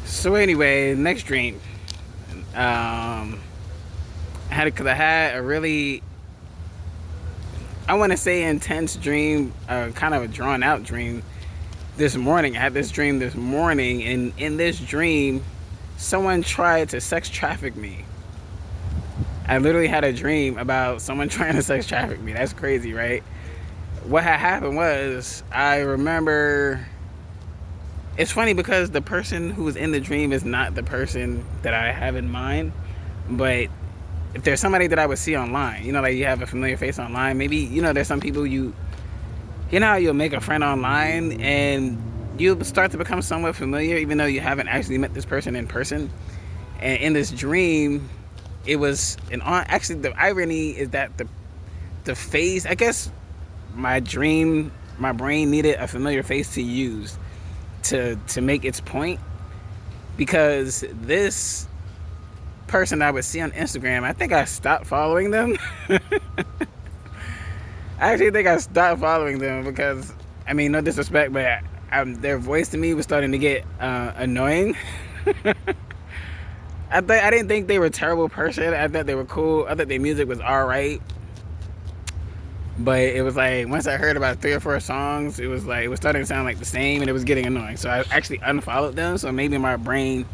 So anyway, next dream. I had a really, I want to say, intense dream, kind of a drawn out dream this morning. I had this dream this morning, and in this dream, someone tried to sex traffic me. I literally had a dream about someone trying to sex traffic me. That's crazy, right? What had happened was, I remember, it's funny because the person who was in the dream is not the person that I have in mind, but if there's somebody that I would see online, like you have a familiar face online, maybe, there's some people you know how you'll make a friend online and you'll start to become somewhat familiar even though you haven't actually met this person in person. And in this dream, it was actually, the irony is that the face, I guess my brain needed a familiar face to use to make its point, because this person I would see on Instagram, I think I stopped following them. I actually think I stopped following them because, no disrespect, but their voice to me was starting to get annoying. I didn't think they were a terrible person. I thought they were cool. I thought their music was alright. But it was like, once I heard about 3 or 4 songs, it was starting to sound like the same, and it was getting annoying. So I actually unfollowed them. So maybe my brain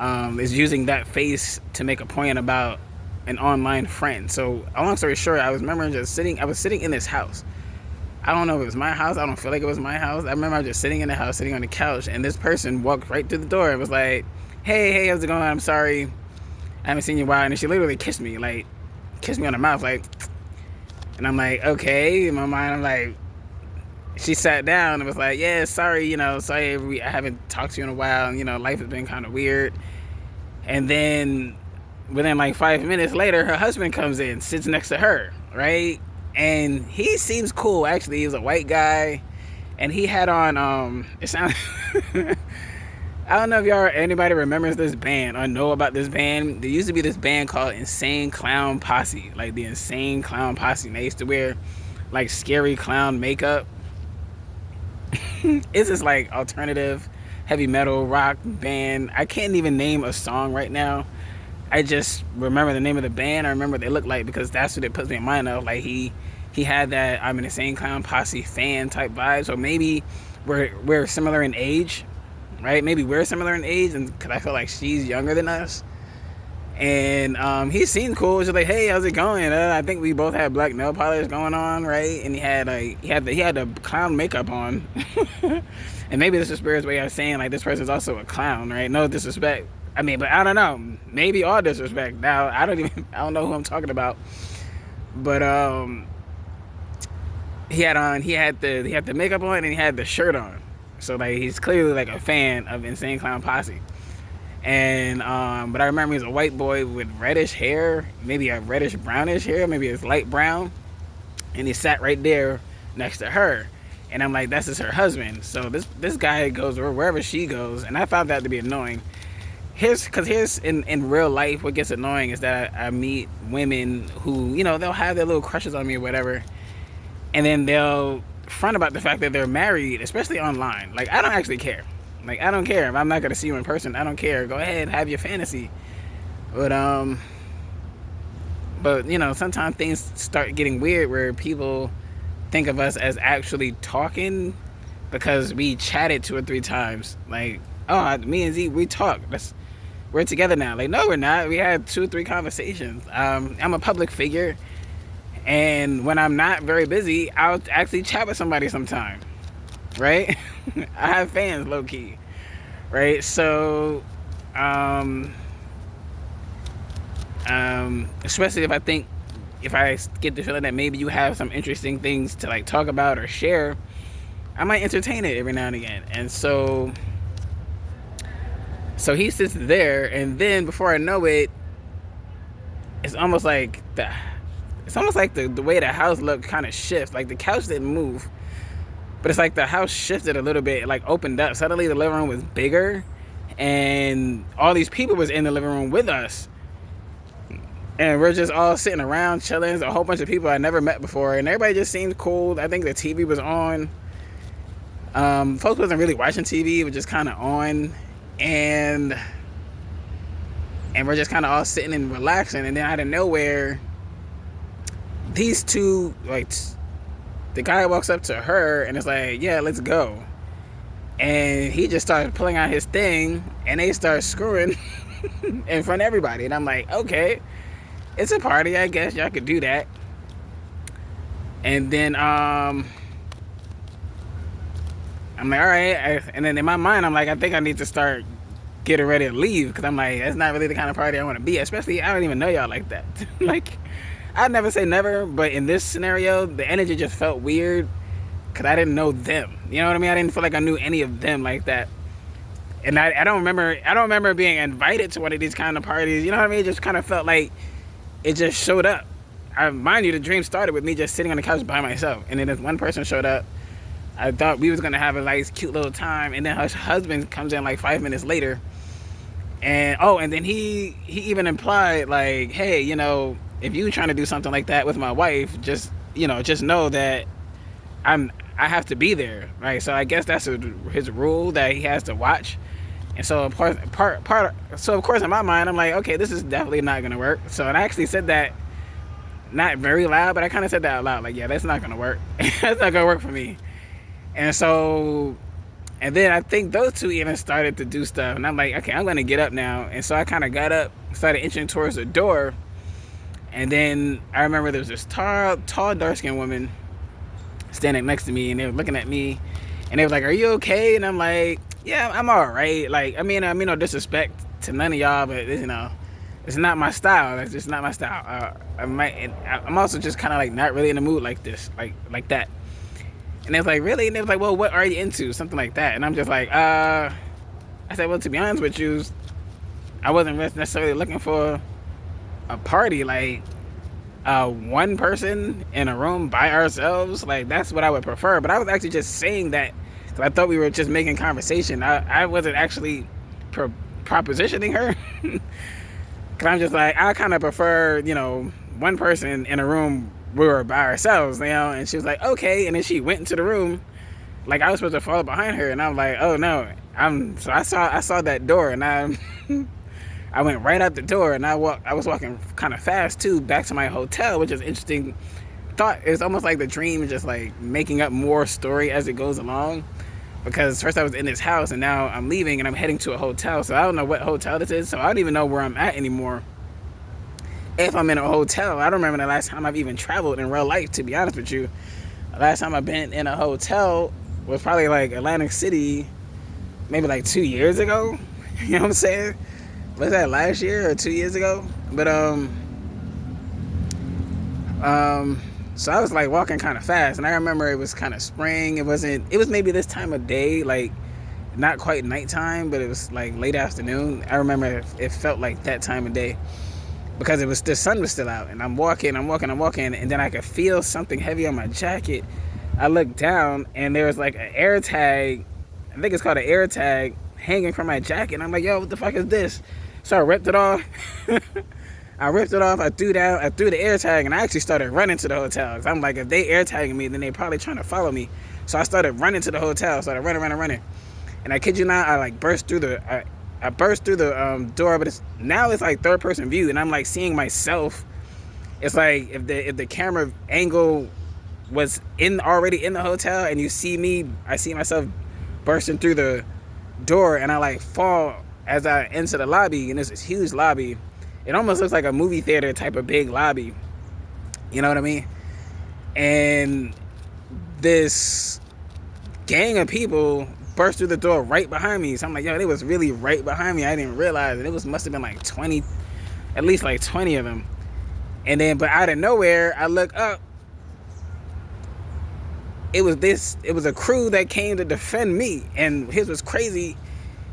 is using that face to make a point about an online friend. So long story short, I was sitting in this house. I don't know if it was my house. I don't feel like it was my house. I remember I was just sitting in the house, sitting on the couch, and this person walked right through the door and was like, hey, how's it going? I'm sorry, I haven't seen you in a while. And she literally kissed me on the mouth, and I'm like, okay. In my mind, I'm like, she sat down and was like, yeah, sorry, I haven't talked to you in a while, and life has been kind of weird. And then within 5 minutes later, her husband comes in, sits next to her, right? And he seems cool, actually. He's a white guy, and he had on it sounds I don't know if anybody remembers this band or know about this band. There used to be this band called Insane Clown Posse, like the Insane Clown Posse. And they used to wear scary clown makeup. It's this alternative heavy metal rock band. I can't even name a song right now. I just remember the name of the band. I remember what they look like because that's what it puts me in mind of. He had that I'm an Insane Clown Posse fan type vibe. So maybe we're similar in age, right? Maybe we're similar in age, and because I feel like she's younger than us. And he seemed cool. Just like, hey, how's it going? I think we both had black nail polish going on, right? And he had the clown makeup on. And maybe this is Spirit's way of saying this person's also a clown, right? No disrespect. But I don't know. Maybe all disrespect. Now I don't know who I'm talking about. But he had the makeup on and he had the shirt on. So he's clearly a fan of Insane Clown Posse. And but I remember he was a white boy with reddish hair, maybe a reddish brownish hair, maybe it's light brown, and he sat right there next to her. And I'm like, this is her husband. So this guy goes wherever she goes, and I found that to be annoying. Here's in real life, what gets annoying is that I meet women who, they'll have their little crushes on me or whatever, and then they'll front about the fact that they're married, especially online. I don't actually care. I don't care if I'm not gonna see you in person. I don't care. Go ahead, have your fantasy. But sometimes things start getting weird where people think of us as actually talking because we chatted 2 or 3 times. Me and Z, we talk. We're together now. No, we're not. We had 2 or 3 conversations. I'm a public figure, and when I'm not very busy, I'll actually chat with somebody sometime, right? I have fans, low key, right? So, especially if I get the feeling that maybe you have some interesting things to talk about or share, I might entertain it every now and again. And so he sits there, and then before I know it, it's almost like the way the house looked kind of shifts. The couch didn't move, but it's the house shifted a little bit. It opened up. Suddenly the living room was bigger, and all these people was in the living room with us. And we're just all sitting around chilling. There's a whole bunch of people I never met before, and everybody just seemed cool. I think the TV was on. Folks wasn't really watching TV. It was just kind of on. and we're just kind of all sitting and relaxing, and then out of nowhere, these two, like, the guy walks up to her and is like, yeah, let's go. And he just started pulling out his thing, and they start screwing in front of everybody. And I'm like, okay, it's a party, I guess y'all could do that. And then I'm like, all right. And then in my mind, I'm like, I think I need to start getting ready to leave, because I'm like, that's not really the kind of party I want to be. Especially, I don't even know y'all like that. Like, I'd never say never, but in this scenario, the energy just felt weird, because I didn't know them. You know what I mean? I didn't feel like I knew any of them like that. And I don't remember being invited to one of these kind of parties. You know what I mean? It just kind of felt like it just showed up. Mind you, the dream started with me just sitting on the couch by myself. And then this one person showed up. I thought we was going to have a nice, cute little time. And then her husband comes in like 5 minutes later. And, and then he even implied, like, hey, you know, if you trying to do something like that with my wife, just know that I have to be there, right? So I guess that's his rule that he has to watch. And so of course, in my mind, I'm like, okay, this is definitely not gonna work. So and I actually said that, not very loud, but I kind of said that out loud, like, yeah, that's not gonna work. That's not gonna work for me. And so, and then I think those two even started to do stuff, and I'm like, okay, I'm gonna get up now. And so I kind of got up, started inching towards the door, and then I remember there was this tall, dark-skinned woman standing next to me, and they were looking at me, and they were like, are you okay? And I'm like, yeah, I'm all right. Like, I mean no disrespect to none of y'all, but it's not my style. That's just not my style. I'm also just kind of like not really in the mood like this, like that. And they was like, really? And they was like, well, what are you into? Something like that. And I'm just like, I said, well, to be honest with you, I wasn't necessarily looking for a party. Like, one person in a room by ourselves, like, that's what I would prefer. But I was actually just saying that because I thought we were just making conversation. I wasn't actually propositioning her. Because I'm just like, I kind of prefer, one person in a room, we were by ourselves, and she was like, okay. And then she went into the room like I was supposed to follow behind her, and I'm like, oh no. So I saw that door, and I went right out the door, and I was walking kind of fast too back to my hotel, which is interesting thought. It's almost like the dream is just like making up more story as it goes along, because first I was in this house, and now I'm leaving and I'm heading to a hotel. So I don't know what hotel this is, so I don't even know where I'm at anymore. If I'm in a hotel, I don't remember the last time I've even traveled in real life, to be honest with you. The last time I've been in a hotel was probably like Atlantic City, maybe like 2 years ago. You know what I'm saying? Was that last year or 2 years ago? But so I was like walking kind of fast, and I remember it was kind of spring. It was maybe this time of day, like not quite nighttime, but it was like late afternoon. I remember it felt like that time of day, because the sun was still out, and I'm walking, and then I could feel something heavy on my jacket. I looked down, and there was like an air tag, I think it's called an air tag, hanging from my jacket. And I'm like, yo, what the fuck is this? So I ripped it off. I threw the air tag, and I actually started running to the hotel. Cause I'm like, if they air tagging me, then they probably trying to follow me. So I started running to the hotel, started running. And I kid you not, I like burst through the door, but it's like third person view, and I'm like seeing myself. It's like if the camera angle was already in the hotel, and you see me, I see myself bursting through the door, and I like fall as I enter the lobby, and it's this huge lobby. It almost looks like a movie theater type of big lobby. You know what I mean? And this gang of people burst through the door right behind me. So I'm like, yo, they was really right behind me. I didn't realize it. It must have been like 20, at least like 20 of them. And then, but out of nowhere, I look up. It was a crew that came to defend me. And his was crazy.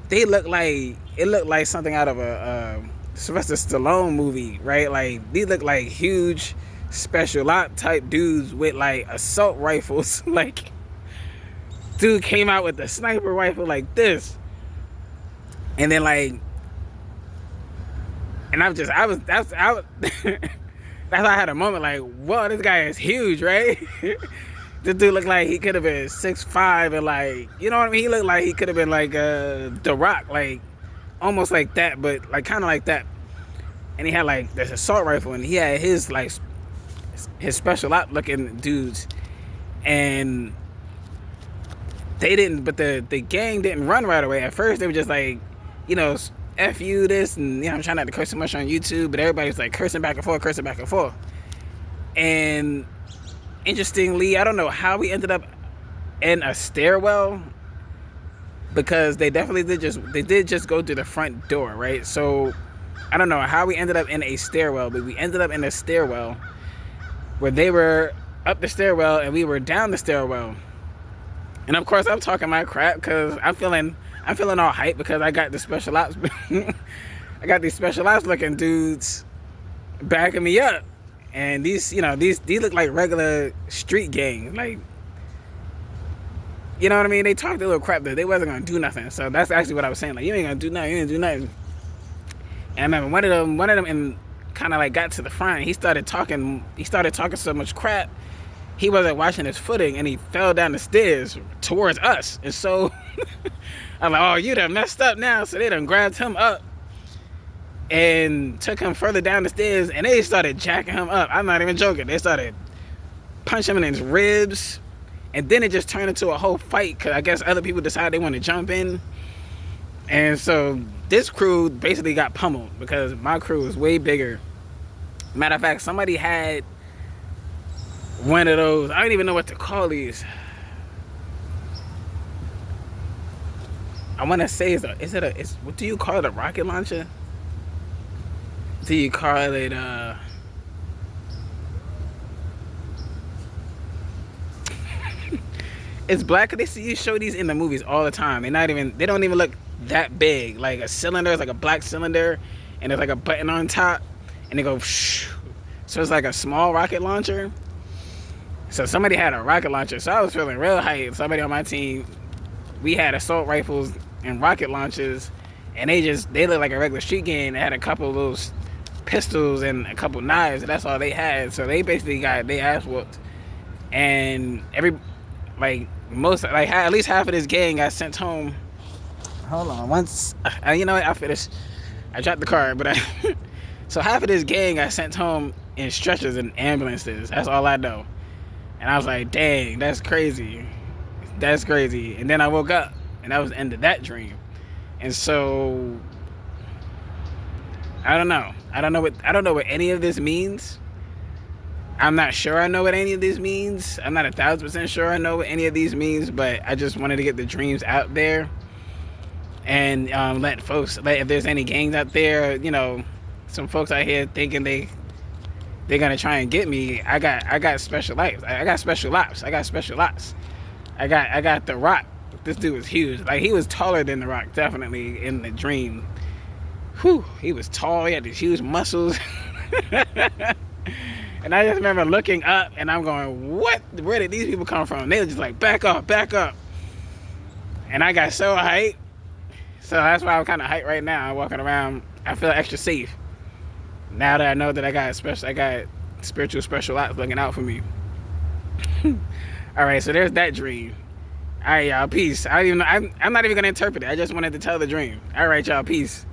It looked like something out of a Sylvester Stallone movie, right? Like, these look like huge special op type dudes with like assault rifles. Like, dude came out with a sniper rifle like this, and then like, and that's how I had a moment like, whoa, this guy is huge, right? This dude looked like he could have been 6'5", and like, you know what I mean? He looked like he could have been like The Rock, like almost like that, but like kind of like that. And he had like this assault rifle, and he had his like his special op looking dudes, and they didn't. But the gang didn't run right away. At first, they were just like, you know, F you this, and you know, I'm trying not to curse too much on YouTube, but everybody's like cursing back and forth, cursing back and forth. And interestingly, I don't know how we ended up in a stairwell, because they definitely did just go through the front door, right? So I don't know how we ended up in a stairwell, but we ended up in a stairwell where they were up the stairwell and we were down the stairwell. And of course, I'm talking my crap because I'm feeling all hype because I got the special ops. I got these special ops looking dudes backing me up, and these look like regular street gangs, like, you know what I mean? They talked a little crap that they wasn't gonna do nothing. So that's actually what I was saying. Like, you ain't gonna do nothing. You ain't do nothing. And I remember one of them, and kind of like got to the front. He started talking so much crap. He wasn't watching his footing, and he fell down the stairs towards us. And so I'm like, oh, you done messed up now. So they done grabbed him up and took him further down the stairs, and they started jacking him up. I'm not even joking. They started punching him in his ribs. And then it just turned into a whole fight because I guess other people decided they want to jump in. And so this crew basically got pummeled because my crew is way bigger. Matter of fact, somebody had one of those, I don't even know what to call these. I want to say, what do you call it, a rocket launcher? Do you call it, it's black. They see you show these in the movies all the time. They don't even look that big. Like a cylinder is like a black cylinder, and there's like a button on top, and they go shh. So it's like a small rocket launcher. So somebody had a rocket launcher. So I was feeling real hype. Somebody on my team, we had assault rifles and rocket launchers, and they looked like a regular street gang. They had a couple of those pistols and a couple knives, and that's all they had. So they basically got their ass whooped, and at least half of this gang got sent home. Hold on, once you know what, I finished. I dropped the card, but so half of this gang got sent home in stretchers and ambulances. That's all I know. And I was like, dang, that's crazy. That's crazy. And then I woke up, and that was the end of that dream. And so I don't know. I don't know what any of this means. I'm not sure I know what any of this means. I'm not 1,000% sure I know what any of these means, but I just wanted to get the dreams out there and let if there's any gangs out there, you know, some folks out here thinking they're gonna try and get me. I got special ops. I got special ops. I got The Rock. This dude was huge. Like, he was taller than The Rock, definitely, in the dream. Whew, he was tall. He had these huge muscles. And I just remember looking up, and I'm going, what? Where did these people come from? They were just like, back up. And I got so hyped. So that's why I'm kind of hyped right now. I'm walking around. I feel extra safe now that I know that I got spiritual special ops looking out for me. All right, so there's that dream. All right, y'all, peace. I'm not even going to interpret it. I just wanted to tell the dream. All right, y'all, peace.